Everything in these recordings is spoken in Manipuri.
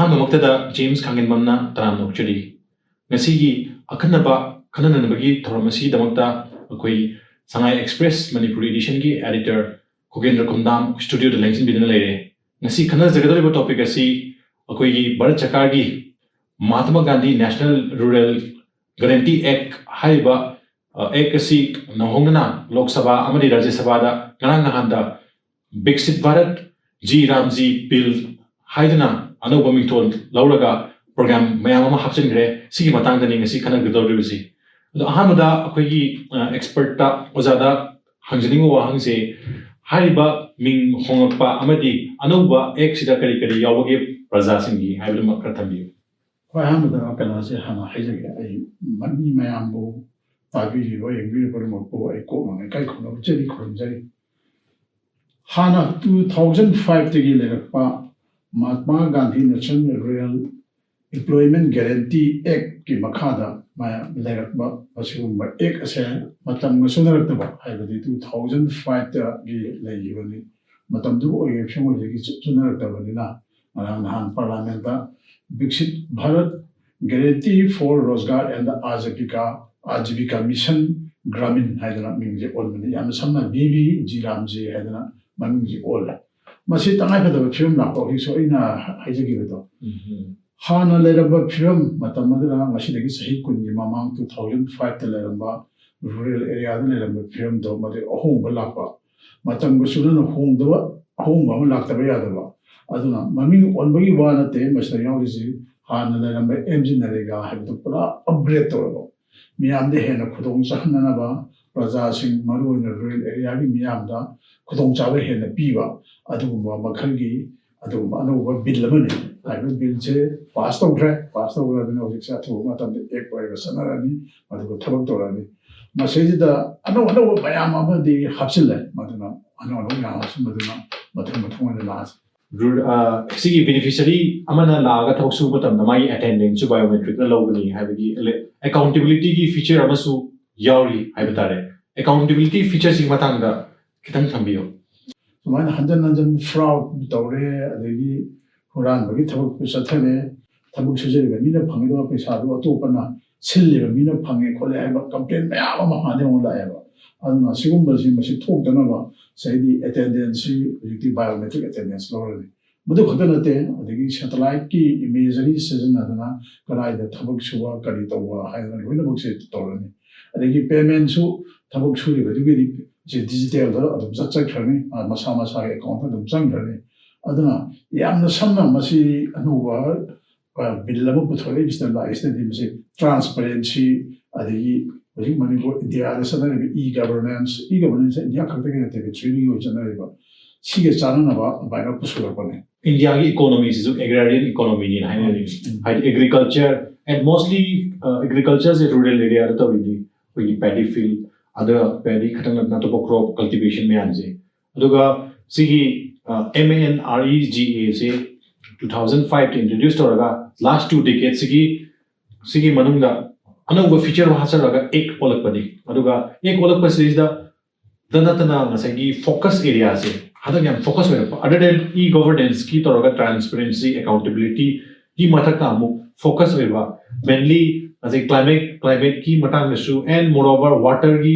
Ahamamoktada James Khangenbamna Taram Nokchuri. Nasi Akanaba Kananabagi Toromasi Damakta Akui Sangai Express Manipuri edition ki editor Khogendra Khomdram studio the Langsing Bidana Lere. Nasi Kana Zagadari topic asi Akui Bharat Chakargi Mahatma Gandhi National Rural Guarantee Act Haiba Act asi Nahongana Lok Sabha Amadi Rajya Sabha Kanangahanda Viksit Bharat G-RAM-G bill Haidana Ano Bomington Lauraga program Mayama Hapsingre, Siki Matangani, Sikana Gudorisi. The Ahamada Akwegi expert Ozada Hanjaningo Hangse Hariba Ming Hongapa Amadi Anuba Exida Karikari Yawagi Prazasingi, Habilma Kratambi. Hamada Akanase Hana Hizaki, Mani Mayambo, Tabi, Agreeable, a common, a kaikon, Jelly Kronjay. Hana 2005 Tigi Mahatma Gandhi National Rural Employment Guarantee Act ki makada maya lerakba asumba ek ase matam ngasunarataba haibadi 2005 ta gi leibani matam du oye phemo gi sunarataba na nahan parliament ta Viksit Bharat Guarantee for Rozgar and Ajivika Mission Gramin haidana mingje olmani yam samna BB G-RAM-G haidana mangji ol Masi tangai pada film nak kau hiso ina haja gitu. Hana leraba film mata madura masih lagi sahih kunci mamang 2005 teleramba rural area teleramba film do made ohong belakwa. Macam bersudah ohong doa ohong bawa lak tapi ada ba. Aduna mami on bagi wana te masih yang lisi hana leramba engine nerega itu pula upgrade tu. Miam deh hendak kudong sahna naba Raja Singh maru in rural area ni miam da kudong cawe hendak piwa. Aduma makangi aduma anu bill lemani ayu bill je pass over bina usiksa tu matam de ek boy sanarani adu thabak torani masih da anu bayam ama di hapsil maduna anu ya maduna mathang las sigi beneficiary amana laga thok su batam namai attendance biometric na logani habagi accountability ki feature amasu yauri haibitare accountability feature sing matanga kitang thambiyo Mana hanjan fraud tawre adegi huran bagi thabuk sathane thabuk sujeri mina phangido paisa do atopana silli mina phange khole aiba complaint maya ma hane ola aiba aduna sigum balsi masi thok dana ba saidi attendance yukti biometric attendance lorani mudu khadana te adegi satellite ki imagery season adana karai da thabuk suwa kari tawwa haina loina bokse tawrani adegi payment su thabuk suri bagi digital da adum satsak khani masa account adum changrani aduna yamna samna masi anuwa billama puthore bisna isna di masi transparency adi ori Manipur India da sana e-governance India khakta ke te training yo chana ba sige chana ba baina pusura pane India ki economy is agrarian economy ni hai agriculture and mostly agriculture is rural area da we paddy field other paddy khatang na to crop cultivation me anje aduga sigi MANREGA se 2005 introduced oraga last 2 decades sigi manungda anauba feature hasaraga ek olakpadi aduga ek olakpa series da danatana ngasagi focus area se hadang yam focus other than e-governance ki toraga transparency accountability ki mathakta amu focus weba mainly as a climate ki matang issue and moreover water ki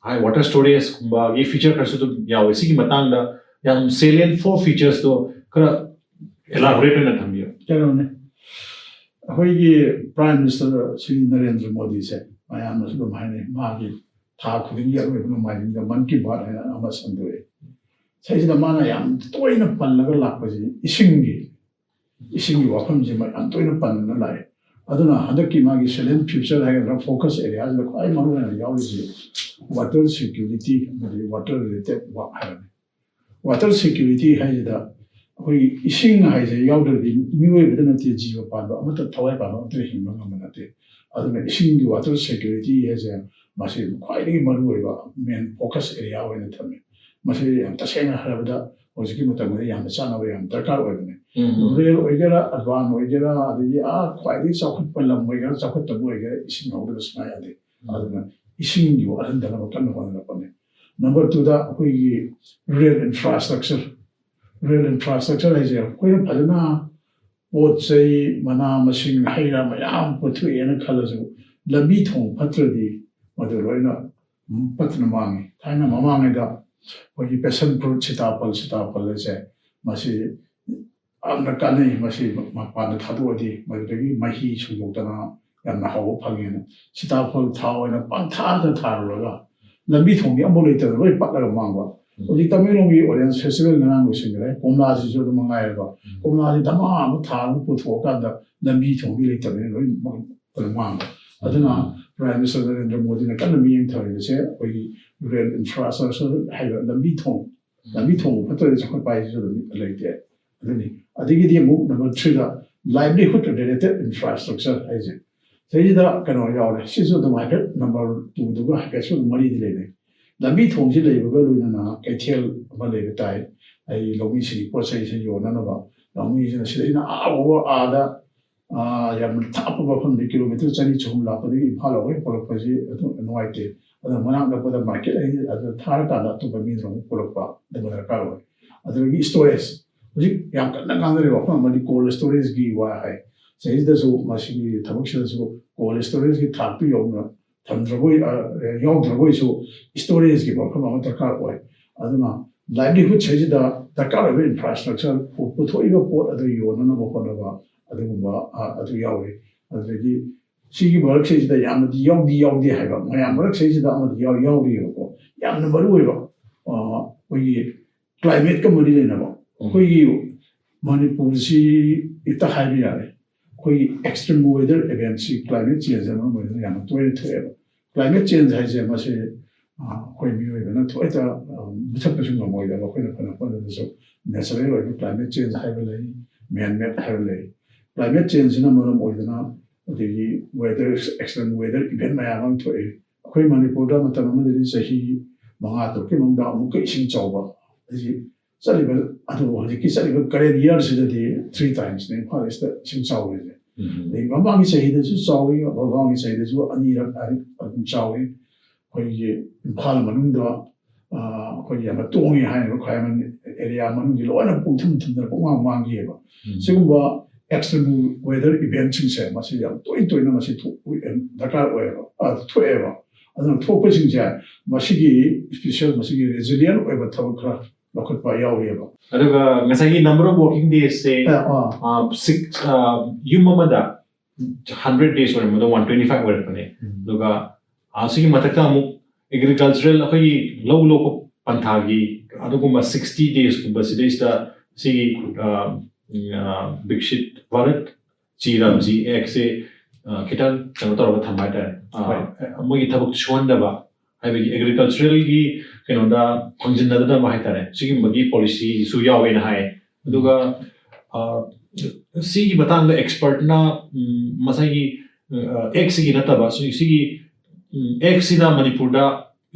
high water storage ba ye feature karsu to yawe sigi matang da yang salient 4 features to kara elaborate na thambiyo jarone hoyi prime minister Sri Narendra Modi se mayam na su mahine magi tha khuding ya we no mai da man ki baat hai ama sandoe sai da mana yam toina pallaga lakpaji isingi wafam ji ma an toina pan na lai aduna hadaki magi salient future hai focus areas da kai maru na yawi water security water related work hai water security hai da hoi ising hai je yaw de miwe bidana te jiwa pa ba amata thawai pa ba te himma ngamana te aduna ising gi water security hai je masi khwai ni maru hai ba main focus area hai na thame masi am ta sena harabada hojiki matam ne yam chana ba yam darkar hai ne rural oigera advan oigera adigi khwai ni sakhut palam oigera sakhut tabu oigera ising hawda sna ya de aduna ising gi waran dana ba kan ba na pa ne number 2 da hoi rural infrastructure is a quite a ꯄꯣꯠ ꯆꯩ ꯃꯅꯥ ꯃꯁꯤꯡ ꯍꯩ ꯔꯥ ꯃꯌꯥꯝ ꯄꯨꯊꯣꯛꯑꯦꯅ ꯈꯜꯂꯁꯨ ꯂꯝꯕꯤ ꯊꯣꯡ ꯐꯠꯇ꯭ꯔꯗꯤ ꯃꯗꯨ ꯂꯣꯏꯅ ꯄꯠꯇꯅ ꯃꯥꯡꯉꯤ ꯊꯥꯏꯅ ꯃꯃꯥꯡꯉꯩꯗ ꯑꯩꯈꯣꯏꯒꯤ ꯄꯦꯁꯟ ꯐ꯭ꯔꯨꯠ ꯁꯤꯇꯥꯐꯜ ꯑꯁꯦ ꯃꯁꯤ ꯌꯥꯝꯅ ꯀꯥꯟꯅꯩ ꯃꯁꯤ ꯃꯄꯥꯟꯗ ꯊꯥꯗꯣꯛꯑꯗꯤ ꯃꯗꯨꯗꯒꯤ ꯃꯍꯤ ꯁꯨꯡꯗꯣꯛꯇꯅ ꯌꯥꯝꯅ ꯍꯥꯎꯕ ꯐꯪꯉꯦꯅ ꯁꯤꯇꯥꯐꯜ ꯊꯥ ꯑꯣꯏꯅ ꯄꯪꯊꯥꯗ ꯊꯥꯔꯨꯔꯒ ꯂꯝꯕꯤ ꯊꯣꯡꯗꯤ ꯑꯃꯐꯥꯎ ꯂꯩꯇꯗꯅ ꯂꯣꯏ ꯄꯠꯂꯒ ꯃꯥꯡꯕ ꯍꯧꯖꯤꯛ ꯇꯃꯦꯡꯂꯣꯡꯒꯤ ꯑꯣꯔꯦꯟꯖ ꯐꯦꯁꯇꯤꯚꯦꯜ ꯉꯔꯥꯡ ꯂꯣꯏꯁꯤꯟꯈ꯭ꯔꯦ ꯀꯣꯝꯂꯥꯁꯤꯁꯨ ꯑꯗꯨꯝ ꯃꯉꯥꯏꯔꯦꯕ ꯀꯣꯝꯂꯥꯁꯤ ꯙꯃꯥ ꯑꯃ ꯊꯥꯔꯒ ꯄꯨꯊꯣꯛꯑꯀꯥꯟꯗ ꯂꯝꯕꯤ ꯊꯣꯡꯗꯤ ꯂꯩꯇꯕꯅꯤꯅ ꯂꯣꯏ ꯃꯥꯡꯕ ꯑꯗꯨꯅ ꯄ꯭ꯔꯥꯏꯝ ꯃꯤꯅꯤꯁꯇꯔ ꯅꯔꯦꯟꯗ꯭ꯔ ꯃꯣꯗꯤꯅ ꯀꯟꯅ ꯃꯤꯠꯌꯦꯡ ꯊꯝꯂꯤꯕꯁꯦ ꯑꯩꯈꯣꯏꯒꯤ ꯔꯦꯜ ꯏꯟꯐ꯭ꯔꯥꯁꯇ꯭ꯔꯛꯆꯔ ꯍꯥꯏꯕ ꯂꯝꯕꯤ ꯊꯣꯡ ꯐꯠꯇ꯭ꯔꯗꯤ ꯆꯥꯎꯈꯠꯄ ꯍꯥꯏꯁꯤꯁꯨ ꯑꯗꯨꯝ ꯂꯩꯇꯦ ꯑꯗꯨꯅꯤ ꯑꯗꯒꯤꯗꯤ ꯑꯃꯨꯛ ꯅꯝꯕꯔ 3ꯗ ꯂꯥꯏꯚꯂꯤꯍꯨꯗ ꯔꯤꯂꯦꯇꯦꯗ ꯏꯟꯐ꯭ꯔꯥꯁꯇ꯭ꯔꯛꯆꯔ ꯍꯥꯏꯁꯦ ꯁꯤꯗ ꯀꯩꯅꯣ ꯌꯥꯎꯔꯦ ꯁꯤꯁꯨ ꯑꯗꯨꯝ ꯍꯥꯏꯐꯦꯠ ꯅꯝꯕꯔ 2ꯗꯨꯒ ꯍꯥꯏꯐꯦꯠꯁꯨ ꯑꯗꯨꯝ ꯃꯔꯤꯗꯤ ꯂꯩꯅꯩ ꯂꯝꯕꯤ ꯊꯣꯡꯁꯤ ꯂꯩꯕꯒ ꯂꯣꯏꯅꯅ ꯀꯩꯊꯦꯜ ꯑꯃ ꯂꯩꯕ ꯇꯥꯏ ꯑꯩ ꯂꯧꯃꯤꯁꯤꯡꯒꯤ ꯄꯣꯠ ꯆꯩꯁꯤ ꯌꯣꯟꯅꯅꯕ ꯂꯧꯃꯤꯁꯤꯅ ꯁꯤꯗꯩꯅ ꯑꯥꯗ ꯌꯥꯝꯅ ꯊꯥꯞꯄ ꯃꯐꯝꯗ ꯀꯤꯂꯣꯃꯤꯇꯔ 200-300 ꯂꯥꯞꯄꯗꯒꯤ ꯏꯝꯐꯥꯜ ꯐꯥꯎꯕ ꯄꯨꯔꯛꯄꯁꯤ ꯑꯗꯨꯝ ꯅꯨꯡꯉꯥꯏꯇꯦ ꯑꯗꯨꯅ ꯃꯅꯥꯛ ꯅꯛꯄꯗ ꯃꯥꯔꯀꯦꯠ ꯑꯗꯨ ꯊꯥꯔꯀꯥꯟꯗ ꯑꯇꯣꯞꯄ ꯃꯤꯗꯨꯅ ꯑꯃꯨꯛ ꯄꯨꯔꯛꯄ ꯑꯗꯨꯝꯕ ꯗꯔꯀꯥꯔ ꯑꯣꯏ ꯑꯗꯨꯗꯒꯤ ꯁ꯭ꯇꯣꯔꯦꯖ ꯍꯧꯖꯤꯛ ꯌꯥꯝ ꯀꯟꯅ ꯉꯥꯡꯅꯔꯤꯕ ꯋꯥꯐꯝ ꯑꯃꯗꯤ ꯀꯣꯜ ꯁ꯭ꯇꯣꯔꯦꯖꯒꯤ ꯋꯥ ꯍꯥꯏ ꯁꯤꯗꯁꯨ ꯃꯁꯤꯒꯤ ꯊꯕꯛꯁꯤꯗꯁꯨ ꯀꯣꯜ ꯁ꯭ꯇꯣꯔꯦꯖꯒꯤ ꯊꯥꯛꯇꯨ ꯌꯧꯅ ꯌꯥꯎꯗ꯭ꯔꯕꯣꯏꯁꯨ ꯁ꯭ꯇꯣꯔꯦꯖꯀꯤ ꯃꯐꯝ ꯑꯃ ꯗꯔꯀꯥꯔ ꯑꯣꯏ ꯑꯗꯨꯅ ꯂꯥꯏꯚꯂꯤꯍꯨꯗ ꯁꯤꯗ ꯗꯔꯀꯥꯔ ꯑꯣꯏꯕ ꯏꯟꯐ꯭ꯔꯥꯁꯇ꯭ꯔꯛꯆꯔ ꯄꯨꯊꯣꯛꯏꯕ ꯄꯣꯠ ꯑꯗꯨ ꯌꯣꯟꯅꯅꯕ ꯍꯣꯠꯅꯕ ꯑꯗꯨꯒꯨꯝꯕ ꯑꯗꯨ ꯌꯥꯎꯔꯤ ꯑꯗꯨꯗꯒꯤ ꯁꯤꯒꯤ ꯃꯔꯛꯁꯤꯗ ꯌꯥꯝꯅꯗꯤ ꯌꯥꯎꯗꯦ ꯍꯥꯏꯕ ꯃꯌꯥꯝ ꯃꯔꯛꯁꯤꯗ ꯑꯃꯗꯤ ꯌꯥꯎꯔꯤꯕꯀꯣ ꯌꯥꯝꯅ ꯃꯔꯨꯑꯣꯏꯕ ꯑꯩꯈꯣꯏꯒꯤ ꯀ꯭ꯂꯥꯏꯃꯦꯠꯀ ꯃꯔꯤ ꯂꯩꯅꯕ ꯑꯩꯈꯣꯏꯒꯤ ꯃꯅꯤꯄꯨꯔꯁꯤ ꯍꯦꯛꯇ ꯍꯥꯏꯕ ꯌꯥꯔꯦ ꯑꯩꯈꯣꯏꯒꯤ ꯑꯦꯛꯁꯇ꯭रीम ꯋꯦꯗꯔ ꯏꯚꯦꯟꯠꯁꯤ ꯀ꯭ꯂꯥꯏꯃꯦꯠ ꯆꯦꯟꯖ ꯑꯃ ꯑꯣꯏꯅ ꯌꯥꯝꯅ ꯇꯣꯏꯅ ꯊꯣꯛꯑꯦꯕ ꯀ꯭ꯂꯥꯏꯃꯦꯠ ꯆꯦꯟꯖ ꯍꯥꯏꯁꯦ ꯃꯁꯤ ꯑꯩꯈꯣꯏ ꯃꯤꯑꯣꯏꯕꯅ ꯊꯣꯏꯅ ꯃꯨꯊꯠꯄꯁꯨ ꯉꯝꯃꯣꯏꯗꯕ ꯑꯩꯈꯣꯏꯅ ꯐꯅ ꯍꯣꯠꯅꯔꯁꯨ ꯅꯦꯆꯔꯦꯜ ꯑꯣꯏꯕ ꯀ꯭ꯂꯥꯏꯃꯦꯠ ꯆꯦꯟꯖ ꯍꯥꯏꯕ ꯂꯩ ꯃꯦꯟ ꯃꯦꯗ ꯍꯥꯏꯕ ꯂꯩ ꯀ꯭ꯂꯥꯏꯃꯦꯠ ꯆꯦꯟꯖꯁꯤꯅ ꯃꯔꯝ ꯑꯣꯏꯗꯨꯅ ꯑꯗꯒꯤ ꯋꯦꯗꯔ ꯑꯦꯛꯁꯇ꯭रीम ꯋꯦꯗꯔ ꯏꯚꯦꯟꯠ ꯃꯌꯥꯝ ꯑꯃ ꯊꯣꯛꯏ ꯑꯩꯈꯣꯏ ꯃꯅꯤꯄꯨꯔꯗ ꯃꯇꯝ ꯑꯃꯗꯗꯤ ꯆꯍꯤ 5-6ꯀꯤ ꯃꯅꯨꯡꯗ ꯑꯃꯨꯛꯀ ꯏꯁꯤꯡ ꯆꯥꯎꯕ ꯑꯁꯤ ꯆꯠꯂꯤꯕ ꯑꯗꯨꯕꯨ ꯍꯧꯖꯤꯛꯀꯤ ꯆꯠꯂꯤꯕ ꯀꯔꯦꯟ ꯏꯌꯥꯔꯁꯤꯗꯗꯤ 3 ꯇꯥꯏꯝꯁꯅꯤ ꯏꯝꯐꯥꯜ ꯏꯁꯇ ꯏꯁꯤꯡ ꯆꯥꯎꯔꯤꯁꯦ ꯑꯗꯒꯤ ꯃꯃꯥꯡꯒꯤ ꯆꯍꯤꯗꯁꯨ ꯆꯥꯎꯏ ꯃꯃꯥꯡꯒꯤ ꯆꯍꯤꯗꯁꯨ ꯑꯅꯤꯔꯛ ꯑꯗꯨꯝ ꯆꯥꯎꯏ ꯑꯩꯈꯣꯏꯒꯤ ꯏꯝꯐꯥꯜ ꯃꯅꯨꯡꯗ ꯑꯩꯈꯣꯏꯒꯤ ꯌꯥꯝꯅ ꯇꯣꯡꯉꯤ ꯍꯥꯏꯔꯤꯕ ꯈ꯭ꯋꯥꯏꯔꯝꯕꯟ ꯑꯦꯔꯤꯌా ꯃꯅꯨꯡꯁꯤ ꯂꯣꯏꯅ ꯄꯨꯡꯊꯨꯝꯗꯅ ꯄꯨꯡꯃꯥꯡ ꯃꯥꯡꯈꯤꯑꯕ ꯁꯤꯒꯨꯝꯕ ꯑꯦꯛꯁꯇ꯭रीम ꯋꯦꯗꯔ ꯏꯚꯦꯟꯠꯁꯤꯡꯁꯦ ꯃꯁꯤ ꯌꯥꯝ ꯇꯣꯏꯅ ꯃꯁꯤ ꯗꯔꯀꯥꯔ ꯑꯣꯏꯌꯦꯕ ꯊꯣꯛꯑꯦꯕ ꯑꯗꯨꯅ ꯊꯣꯛꯄꯁꯤꯡꯁꯦ ꯃꯁꯤꯒꯤ ꯏꯁꯄꯤꯁꯤꯌꯦꯜ ꯃꯁꯤꯒꯤ ꯔꯦꯖꯤꯂꯤꯌꯟ ꯑꯣꯏꯕ ꯊꯕꯛ ꯈꯔ ꯂꯧꯈꯠꯄ ꯌꯥꯎꯔꯤꯑꯕ ꯑꯗꯨꯒ ꯉꯁꯥꯏꯒꯤ ꯅꯝꯕꯔ ꯑꯣꯐ ꯋꯥꯔꯀꯤꯡ ꯗꯦꯖꯁꯦ ꯌꯨꯝ ꯑꯃꯗ 100 days ꯑꯣꯏꯔꯝꯕꯗ 125 ꯑꯣꯏꯔꯛꯄꯅꯦ ꯑꯗꯨꯒ ꯑꯁꯤꯒꯤ ꯃꯊꯛꯇ ꯑꯃꯨꯛ ꯑꯦꯒ꯭ꯔꯤꯀꯜꯆꯔꯦꯜ ꯑꯩꯈꯣꯏꯒꯤ ꯂꯧ ꯂꯣꯛꯄ ꯄꯟꯊꯥꯒꯤ ꯑꯗꯨꯒꯨꯝꯕ 60 days ꯁꯤꯗꯩꯁꯤꯗ ꯁꯤꯒꯤ ꯕꯤꯛꯁꯤꯠ ꯚꯥꯔꯠ G-RAM-G ꯑꯦꯛꯁꯦ ꯈꯤꯇꯪ ꯀꯩꯅꯣ ꯇꯧꯔꯒ ꯊꯝꯕ ꯍꯥꯏꯇꯥꯔꯦ ꯃꯣꯏꯒꯤ ꯊꯕꯛ ꯁꯨꯍꯟꯗꯕ ꯍꯥꯏꯕꯗꯤ ꯑꯦꯒ꯭ꯔꯤꯀꯜꯆꯔꯦꯜꯒꯤ ꯀꯩꯅꯣꯗ ꯐꯪꯖꯤꯟꯅꯗꯅꯕ ꯍꯥꯏꯇꯥꯔꯦ ꯁꯤꯒꯨꯝꯕꯒꯤ ꯄꯣꯂꯤꯁꯤꯁꯨ ꯌꯥꯎꯋꯦꯅ ꯍꯥꯏ ꯑꯗꯨꯒ ꯁꯤꯒꯤ ꯃꯇꯥꯡꯗ ꯑꯦꯛꯁꯄꯔꯠꯅ ꯉꯁꯥꯏꯒꯤ ꯑꯦꯛꯁꯤꯒꯤ ꯅꯠꯇꯕ ꯁꯤꯒꯤ ꯑꯦꯛꯁꯤꯅ ꯃꯅꯤꯄꯨꯔꯗ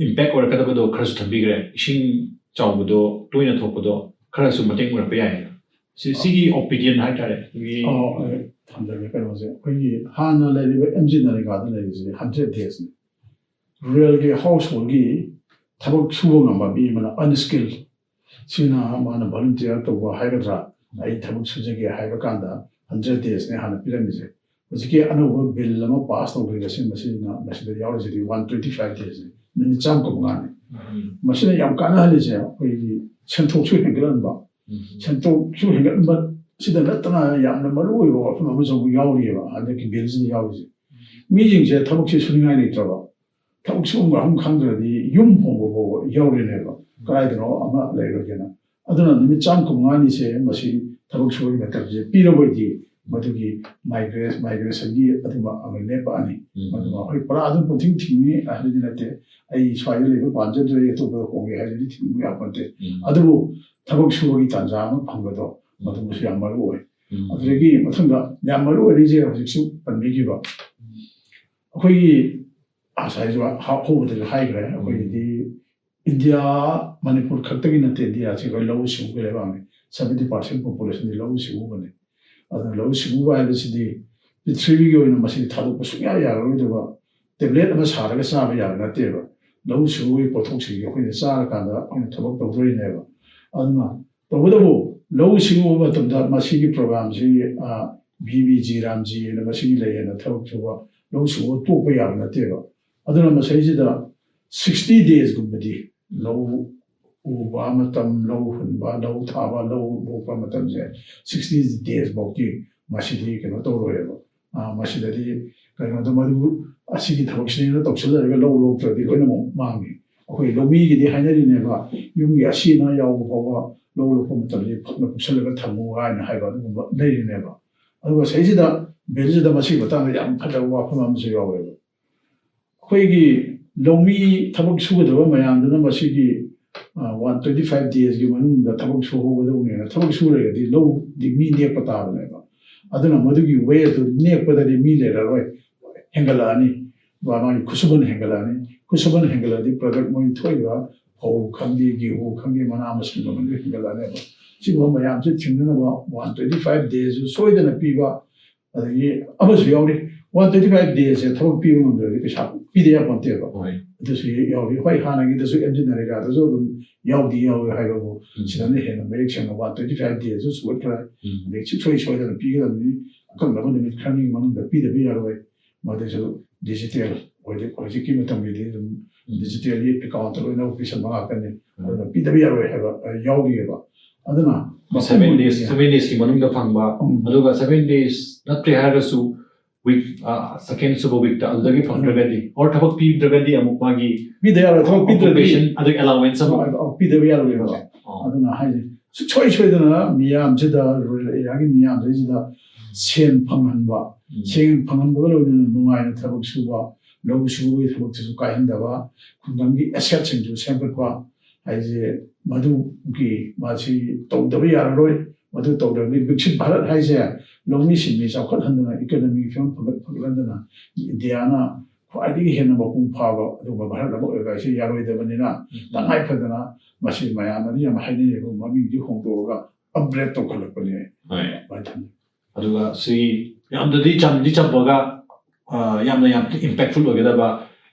ꯏꯝꯄꯦꯛ ꯑꯣꯏꯔꯛꯀꯗꯕꯗꯣ ꯈꯔꯁꯨ ꯊꯝꯕꯤꯈ꯭ꯔꯦ ꯏꯁꯤꯡ ꯆꯥꯎꯕꯗꯣ ꯇꯣꯏꯅ ꯊꯣꯛꯄꯗꯣ ꯈꯔꯁꯨ ꯃꯇꯦꯡ ꯑꯣꯏꯔꯛꯄ ꯌꯥꯏ ꯁꯤꯒꯤ ꯑꯣꯄꯤꯅꯤꯌꯟ ꯍꯥꯏꯇꯥꯔꯦ ꯊꯝꯖꯒꯦ ꯀꯩꯅꯣꯁꯦ ꯑꯩꯈꯣꯏꯒꯤ ꯍꯥꯟꯅ ꯂꯩꯔꯤꯕ MG ꯅꯔꯦꯒꯥꯗ ꯂꯩꯔꯤꯁꯦ 100 daysꯅꯤ ꯔꯨꯔꯦꯜꯒꯤ ꯍꯥꯎꯁ ꯍꯣꯜꯒꯤ ꯊꯕꯛ ꯁꯨꯕ ꯉꯝꯕ ꯃꯤ ꯑꯃꯅ ꯑꯟꯁꯀꯤꯜ ꯁꯤꯅ ꯃꯥꯅ ꯚꯣꯂꯨꯟꯇꯤꯌꯔ ꯇꯧꯕ ꯍꯥꯏꯒꯗ꯭ꯔꯥ ꯑꯩ ꯊꯕꯛ ꯁꯨꯖꯒꯦ ꯍꯥꯏꯕ ꯀꯥꯟꯗ 100 daysꯅꯦ ꯍꯥꯟꯅ ꯄꯤꯔꯝꯃꯤꯁꯦ ꯍꯧꯖꯤꯛꯀꯤ ꯑꯅꯧꯕ ꯕꯤꯜ ꯑꯃ ꯄꯥꯁ ꯇꯧꯈ꯭ꯔꯤꯕꯁꯤ ꯃꯁꯤꯗ ꯌꯥꯎꯔꯤꯁꯤꯗꯤ 125 daysꯅꯤ ꯅꯨꯃꯤꯠ 150ꯅꯤ ꯃꯁꯤꯅ ꯌꯥꯝ ꯀꯥꯟꯅꯍꯜꯂꯤꯁꯦ ꯑꯩꯈꯣꯏꯒꯤ ꯁꯦꯟꯊꯣꯛꯁꯨ ꯍꯦꯟꯒꯠꯍꯟꯕ ꯁꯦꯟꯊꯣꯛꯁꯨ ꯍꯦꯟꯒꯠꯍꯟꯕ ꯁꯤꯗ ꯅꯠꯇꯅ ꯌꯥꯝꯅ ꯃꯔꯨꯑꯣꯏꯕ ꯋꯥꯐꯝ ꯑꯃꯁꯨ ꯌꯥꯎꯔꯤꯑꯕ ꯍꯟꯗꯛꯀꯤ ꯕꯤꯜꯁꯤꯗ ꯌꯥꯎꯔꯤꯁꯦ ꯃꯤꯁꯤꯡꯁꯦ ꯊꯕꯛꯁꯦ ꯁꯨꯅꯤꯡꯉꯥꯏ ꯂꯩꯇ꯭ꯔꯕ ꯊꯕꯛ ꯁꯨꯕ ꯃꯐꯝ ꯈꯪꯗ꯭ꯔꯗꯤ ꯌꯨꯝ ꯍꯣꯡꯕ ꯐꯥꯎꯕ ꯌꯥꯎꯔꯤꯅꯦꯕ ꯀꯗꯥꯏꯗꯅꯣ ꯑꯃ ꯂꯩꯔꯒꯦꯅ ꯑꯗꯨꯅ ꯅꯨꯃꯤꯠ 150ꯅꯤꯁꯦ ꯃꯁꯤ ꯊꯕꯛ ꯁꯨꯕꯒꯤ ꯃꯇꯝꯁꯦ ꯄꯤꯔꯕꯣꯏꯗꯤ ꯃꯗꯨꯒꯤ ꯃꯥꯏꯒ꯭ꯔꯦꯁꯟꯒꯤ ꯑꯗꯨꯝꯕ ꯑꯃ ꯂꯦꯞꯄꯛꯑꯅꯤ ꯃꯗꯨꯃ ꯑꯩꯈꯣꯏ ꯄꯨꯔꯥ ꯑꯗꯨꯝ ꯄꯨꯡꯊꯤꯡ ꯊꯤꯡꯅꯤ ꯍꯥꯏꯕꯗꯤ ꯅꯠꯇꯦ ꯑꯩ ꯁ꯭ꯋꯥꯏꯗ ꯂꯩꯕ ꯄꯥꯝꯖꯗ꯭ꯔꯦ ꯑꯇꯣꯞꯄꯗ ꯍꯣꯡꯒꯦ ꯍꯥꯏꯕꯗꯤ ꯊꯤꯡꯕ ꯌꯥꯄꯣꯟꯇꯦ ꯑꯗꯨꯕꯨ ꯊꯕꯛ ꯁꯨꯕꯒꯤ ꯇꯥꯟꯖꯥ ꯑꯃ ꯐꯪꯕꯗꯣ ꯃꯗꯨꯃꯁꯨ ꯌꯥꯝ ꯃꯔꯨ ꯑꯣꯏ ꯑꯗꯨꯗꯒꯤ ꯃꯊꯪꯗ ꯌꯥꯝ ꯃꯔꯨ ꯑꯣꯏꯔꯤꯁꯦ ꯍꯧꯖꯤꯛꯁꯨ ꯄꯟꯕꯤꯈꯤꯕ ꯑꯩꯈꯣꯏꯒꯤ ꯉꯁꯥꯏꯁꯨ ꯍꯧꯕꯗꯁꯨ ꯍꯥꯏꯈ꯭ꯔꯦ ꯑꯩꯈꯣꯏꯒꯤꯗꯤ ꯏꯟꯗꯤꯌꯥ ꯃꯅꯤꯄꯨꯔ ꯈꯛꯇꯒꯤ ꯅꯠꯇꯦ ꯏꯟꯗꯤꯌꯥꯁꯤ ꯑꯩꯈꯣꯏ ꯂꯧꯎ ꯁꯤꯡꯎꯒꯤ ꯂꯩꯕꯥꯛꯅꯤ 70% ꯄꯣꯄꯨꯂꯦꯁꯟꯗꯤ ꯂꯧꯎ ꯁꯤꯡꯎꯕꯅꯤ ꯑꯗꯨꯅ ꯂꯧꯎ ꯁꯤꯡꯎꯕ ꯍꯥꯏꯕꯁꯤꯗꯤ ꯄ꯭ꯔꯤꯊꯤꯕꯤꯒꯤ ꯑꯣꯏꯅ ꯃꯁꯤ ꯊꯥꯗꯣꯛꯄ ꯁꯨꯡꯌꯥ ꯌꯥꯔꯔꯣꯏꯗꯕ ꯇꯦꯕ꯭ꯂꯦꯠ ꯑꯃ ꯁꯥꯔꯒ ꯆꯥꯕ ꯌꯥꯕ ꯅꯠꯇꯦꯕ ꯂꯧꯎ ꯁꯤꯡꯎꯒꯤ ꯄꯣꯠꯊꯣꯛꯁꯤꯡꯁꯤ ꯑꯩꯈꯣꯏꯅ ꯆꯥꯔꯀꯥꯟꯗ ꯑꯩꯈꯣꯏꯅ ꯊꯕꯛ ꯇꯧꯗꯣꯔꯤꯅꯦꯕ ꯑꯗꯨꯅ ꯇꯧꯕꯇꯕꯨ ꯂꯧꯎ ꯁꯤꯡꯎꯕ ꯃꯇꯝꯗ ꯃꯁꯤꯒꯤ ꯄ꯭ꯔꯣꯒ꯭ꯔꯥꯝꯁꯤ BB G-RAM-G ꯍꯥꯏꯅ ꯃꯁꯤꯒꯤ ꯂꯩꯌꯦꯅ ꯊꯕꯛ ꯁꯨꯕ ꯂꯧꯎ ꯁꯤꯡꯎꯕ ꯇꯣꯛꯄ ꯌꯥꯕ ꯅꯠꯇꯦꯕ ꯑꯗꯨꯅ ꯃꯁꯤꯁꯤꯗ 60 daysꯒꯨꯝꯕꯗꯤ ꯂꯧ ꯎꯕ ꯃꯇꯝ ꯂꯧ ꯍꯨꯟꯕ ꯂꯧ ꯊꯥꯕ ꯂꯧ ꯂꯣꯛꯄ ꯃꯇꯝꯁꯦ 60 days ꯐꯥꯎꯗꯤ ꯃꯁꯤꯗꯤ ꯀꯩꯅꯣ ꯇꯧꯔꯣꯏꯕ ꯃꯁꯤꯗꯗꯤ ꯀꯩꯅꯣꯗ ꯃꯗꯨ ꯑꯁꯤꯒꯤ ꯊꯕꯛꯁꯤꯅ ꯇꯧꯁꯤꯜꯂꯔꯒ ꯂꯧ ꯂꯣꯛꯇ꯭ꯔꯗꯤ ꯂꯣꯏꯅꯃꯛ ꯃꯥꯡꯉꯤ ꯑꯩꯈꯣꯏ ꯂꯧꯃꯤꯒꯤꯗꯤ ꯍꯥꯏꯅꯔꯤꯅꯦꯕ ꯌꯨꯝꯒꯤ ꯑꯁꯤ ꯑꯅꯥ ꯌꯥꯎꯕ ꯐꯥꯎꯕ ꯂꯧ ꯂꯣꯛꯄ ꯃꯇꯝꯗꯤ ꯐꯛꯅ ꯀꯨꯞꯁꯜꯂꯒ ꯊꯝꯃꯨ ꯍꯥꯏꯅ ꯍꯥꯏꯕ ꯑꯗꯨꯒꯨꯝꯕ ꯂꯩꯔꯤꯅꯦꯕ ꯑꯗꯨꯒ ꯁꯤꯁꯤꯗ ꯕꯤꯜꯁꯤꯗ ꯃꯁꯤꯒꯤ ꯃꯇꯥꯡꯗ ꯌꯥꯝ ꯐꯖꯕ ꯋꯥꯐꯝ ꯑꯃꯁꯨ ꯌꯥꯎꯋꯦꯕ ꯑꯩꯈꯣꯏꯒꯤ ꯂꯧꯃꯤ ꯊꯕꯛ ꯁꯨꯒꯗꯕ ꯃꯌꯥꯝꯗꯨꯅ ꯃꯁꯤꯒꯤ 125 daysꯒꯤ ꯃꯅꯨꯡꯗ ꯊꯕꯛ ꯁꯨꯍꯧꯒꯗꯧꯅꯦꯅ ꯊꯕꯛ ꯁꯨꯔꯒꯗꯤ ꯂꯧꯗꯤ ꯃꯤ ꯅꯦꯛꯄ ꯇꯥꯕꯅꯦꯕ ꯑꯗꯨꯅ ꯃꯗꯨꯒꯤ ꯋꯦ ꯑꯗꯨ ꯅꯦꯛꯄꯗꯗꯤ ꯃꯤ ꯂꯩꯔꯔꯣꯏ ꯍꯦꯟꯒꯠꯂꯛꯑꯅꯤ ꯃꯥꯒꯤ ꯈꯨꯠꯁꯨꯃꯟ ꯍꯦꯟꯒꯠꯂꯛꯑꯅꯤ ꯈꯨꯠꯁꯨꯃꯟ ꯍꯦꯟꯒꯠꯂꯛꯑꯗꯤ ꯄ꯭ꯔꯗꯛ ꯃꯣꯏ ꯊꯣꯛꯏꯕ ꯐꯧ ꯈꯪꯗꯦ ꯒꯦꯍꯨ ꯈꯪꯗꯦ ꯃꯅꯥ ꯃꯁꯤꯡ ꯃꯃꯜꯗꯨ ꯍꯦꯟꯒꯠꯂꯛꯑꯅꯦꯕ ꯁꯤꯒꯨꯝꯕ ꯃꯌꯥꯝꯁꯦ ꯊꯤꯡꯅꯅꯕ 125 daysꯁꯨ ꯁꯣꯏꯗꯅ ꯄꯤꯕ ꯑꯗꯒꯤ ꯑꯃꯁꯨ ꯌꯥꯎꯔꯤ 125 daysꯁꯦ ꯊꯕꯛ ꯄꯤꯕ ꯉꯝꯗ꯭ꯔꯗꯤ ꯄꯩꯁా ꯄꯤꯗ ꯌꯥꯄꯣꯟꯇꯦꯕ ꯑꯗꯨꯁꯨ ꯌꯥꯎꯔꯤ ꯍꯣꯏ ꯍꯥꯟꯅꯒꯤꯗꯁꯨ NREGAꯗꯁꯨ ꯑꯗꯨꯝ ꯌꯥꯎꯗꯤ ꯌꯥꯎꯋꯦ ꯍꯥꯏꯕꯕꯨ ꯁꯤꯗꯅ ꯍꯦꯟꯅ ꯃꯌꯦꯛ ꯁꯦꯡꯅ 125 daysꯁꯨ ꯁꯨꯒꯠꯈ꯭ꯔꯦ ꯑꯗꯩ ꯁꯨꯡꯁꯣꯏ ꯁꯣꯏꯗꯅ ꯄꯤꯒꯗꯕꯅꯤ ꯑꯀꯛꯅꯕ ꯅꯨꯃꯤꯠ ꯈꯔꯅꯤꯒꯤ ꯃꯅꯨꯡꯗ ꯄꯤꯗꯕ ꯌꯥꯔꯣꯏ ꯃꯗꯨꯁꯨ ꯗꯤꯖꯤꯇꯦꯜ ꯍꯧꯖꯤꯛꯀꯤ ꯃꯇꯝꯒꯤꯗꯤ ꯑꯗꯨꯝ ꯗꯤꯖꯤꯇꯦꯜꯒꯤ ꯑꯦꯀꯥꯎꯟꯇ ꯂꯣꯏꯅ ꯄꯤꯁꯟꯕ ꯉꯥꯛꯇꯅꯤ ꯑꯗꯨꯅ ꯄꯤꯗꯕ ꯌꯥꯔꯣꯏ ꯍꯥꯏꯕ ꯌꯥꯎꯔꯤꯑꯕ ꯑꯗꯨꯅ 7 days ꯃꯅꯨꯡꯗ ꯐꯪꯕ ꯑꯗꯨꯒ 7 days ꯅꯠꯇ꯭ꯔꯦ ꯍꯥꯏꯔꯒꯁꯨ week second suba week ta adagi fangdragadi or thabak pidragadi amuk magi pida yaro thabak pidradi adagi allowance amuk pida yaro yaro aduna haji choi choi dana miyam jida rural area gi miyam jida sen phanghanba sen phanghanba lo nungai na thabak suba low suba thabak su kai handaba khundam gi asset sing ju sempatwa haji madu gi machi tawdaba yaroi madu tawdaba Viksit Bharat haise ꯂꯧꯃꯤ ꯁꯤꯡꯒꯤ ꯆꯥꯎꯈꯠꯍꯟꯗꯅ ꯏꯀꯣꯅꯣꯃꯤꯒꯤ ꯐꯤꯕꯝ ꯐꯒꯠꯍꯟꯗꯅ ꯏꯟꯗꯤꯌꯥꯅ ꯈ꯭ꯋꯥꯏꯗꯒꯤ ꯍꯦꯟꯅ ꯃꯄꯨꯡ ꯐꯥꯕ ꯑꯗꯨꯒꯨꯝꯕ ꯚꯥꯔꯠ ꯑꯃ ꯑꯣꯏꯕ ꯍꯥꯏꯁꯤ ꯌꯥꯔꯣꯏꯗꯕꯅꯤꯅ ꯇꯉꯥꯏ ꯐꯗꯅ ꯃꯁꯤ ꯃꯌꯥꯝꯅꯗꯤ ꯌꯥꯝ ꯍꯥꯏꯅꯩꯌꯦꯕ ꯃꯃꯤꯡꯗꯤ ꯍꯣꯡꯗꯣꯛꯑꯒ ꯑꯞꯒ꯭ꯔꯦꯗ ꯇꯧꯈꯠꯂꯛꯄꯅꯤ ꯑꯗꯨꯃꯥꯏꯅ ꯊꯝꯃꯤ ꯑꯗꯨꯒ ꯁꯤ ꯌꯥꯝꯅꯗꯤ ꯆꯝꯕꯒ ꯌꯥꯝꯅ ꯏꯝꯄꯦꯛꯐꯨꯜ ꯑꯣꯏꯒꯗꯕ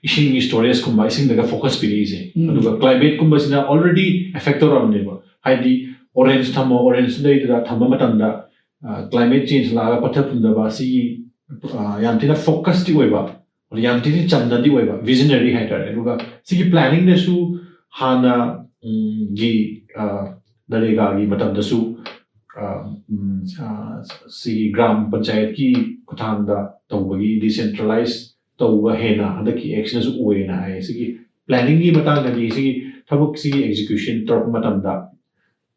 ꯏꯁꯤꯡꯒꯤ ꯁ꯭ꯇꯣꯔꯦꯖꯀꯨꯝꯕ ꯏꯁꯤꯡꯗꯒ ꯐꯣꯀꯁ ꯄꯤꯔꯛꯏꯁꯦ ꯑꯗꯨꯒ ꯀ꯭ꯂꯥꯏꯃꯦꯠꯀꯨꯝꯕꯁꯤꯅ ꯑꯣꯜꯔꯦꯗꯤ ꯑꯦꯐꯦꯛ ꯇꯧꯔꯛꯑꯕꯅꯦꯕ ꯍꯥꯏꯗꯤ ꯑꯣꯔꯦꯟꯖ ꯊꯝꯃꯣ ꯑꯣꯔꯦꯟꯖꯗꯩꯗꯨꯗ ꯊꯝꯕ ꯃꯇꯝꯗ climate change laga patha phundaba si yamtina focus ti oiba yamtini chamnadi oiba visionary haiter aduga sigi planning da su hana gi narega gi matam da su si gram panchayat ki kuthang da tawbagi decentralized tawba hena hadaki action su oina hai sigi planning gi matang da gi sigi thabuk sigi execution torp matam da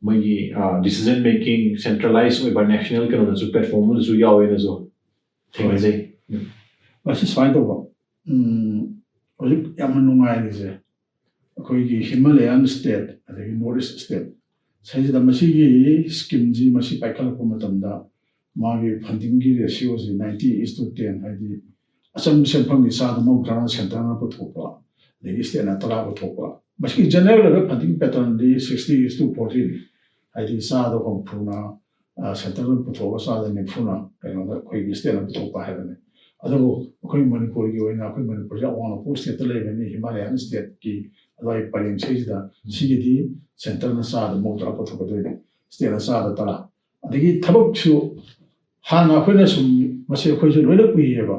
ꯃꯣꯏꯒꯤ decision making centralized ꯑꯣꯏꯕ national ꯀꯩꯅꯣꯗꯁꯨ platformꯗꯁꯨ ꯌꯥꯎꯋꯦꯅꯁꯨ ꯊꯦꯡꯅꯖꯩ ꯃꯁꯤ ꯁꯨꯃꯥꯏꯅ ꯇꯧꯕ ꯍꯧꯖꯤꯛ ꯌꯥꯝꯅ ꯅꯨꯡꯉꯥꯏꯔꯤꯁꯦ ꯑꯩꯈꯣꯏꯒꯤ ꯍꯤꯃꯥꯂꯌꯥꯟ ꯁ꯭ꯇꯦꯠ ꯑꯗꯒꯤ ꯅꯣꯔꯠ ꯏꯁ ꯁ꯭ꯇꯦꯠ ꯁꯤꯁꯤꯗ ꯃꯁꯤꯒꯤ ꯁ꯭ꯀꯤꯝꯁꯤ ꯃꯁꯤ ꯄꯥꯏꯈꯠꯂꯛꯄ ꯃꯇꯝꯗ ꯃꯥꯒꯤ ꯐꯟꯗꯤꯡꯒꯤ ꯔꯦꯁꯤꯌꯣꯁꯤ 90:10 ꯍꯥꯏꯗꯤ ꯑꯆꯪꯕ ꯁꯦꯟꯐꯝꯒꯤ ꯆꯥꯗ 90 ꯁꯦꯟꯇꯔꯅ ꯄꯨꯊꯣꯛꯄ ꯑꯗꯒꯤ ꯁ꯭ꯇꯦꯠꯅ 10 ꯄꯨꯊꯣꯛꯄ ꯃꯁꯤꯒꯤ ꯖꯦꯅꯔꯦꯜ ꯑꯣꯏꯕ ꯐꯟꯗꯤꯡ ꯄꯦꯇꯔꯟꯗꯤ 60:40 ꯍꯥꯏꯗꯤ ꯆꯥꯗ 60ꯅ ꯁꯦꯟꯇꯔꯅ ꯄꯨꯊꯣꯛꯑꯒ ꯆꯥꯗ 90ꯅ ꯀꯩꯅꯣꯗ ꯑꯩꯈꯣꯏꯒꯤ ꯁ꯭ꯇꯦꯠꯅ ꯄꯨꯊꯣꯛꯄ ꯍꯥꯏꯕꯅꯤ ꯑꯗꯨꯕꯨ ꯑꯩꯈꯣꯏ ꯃꯅꯤꯄꯨꯔꯒꯤ ꯑꯣꯏꯅ ꯑꯩꯈꯣꯏ ꯃꯅꯤꯄꯨꯔꯁꯦ ꯑꯋꯥꯡ ꯅꯣꯡꯄꯣꯛ ꯁ꯭ꯇꯦꯠꯇ ꯂꯩꯕꯅꯤ ꯍꯤꯃꯥꯂꯌꯥꯟ ꯁ꯭ꯇꯦꯠꯀꯤ ꯑꯗꯨꯋꯥꯏ ꯄꯔꯦꯡꯁꯤꯗ ꯁꯤꯒꯤꯗꯤ ꯁꯦꯟꯇꯔꯅ ꯆꯥꯗ 90 ꯄꯨꯊꯣꯛꯀꯗꯣꯏꯅꯤ ꯁ꯭ꯇꯦꯠꯅ ꯆꯥꯗ 10 ꯑꯗꯒꯤ ꯊꯕꯛꯁꯨ ꯍꯥꯟꯅ ꯑꯩꯈꯣꯏꯅ ꯁꯨꯝ ꯃꯁꯤ ꯑꯩꯈꯣꯏꯁꯨ ꯂꯣꯏꯅ ꯎꯏꯌꯦꯕ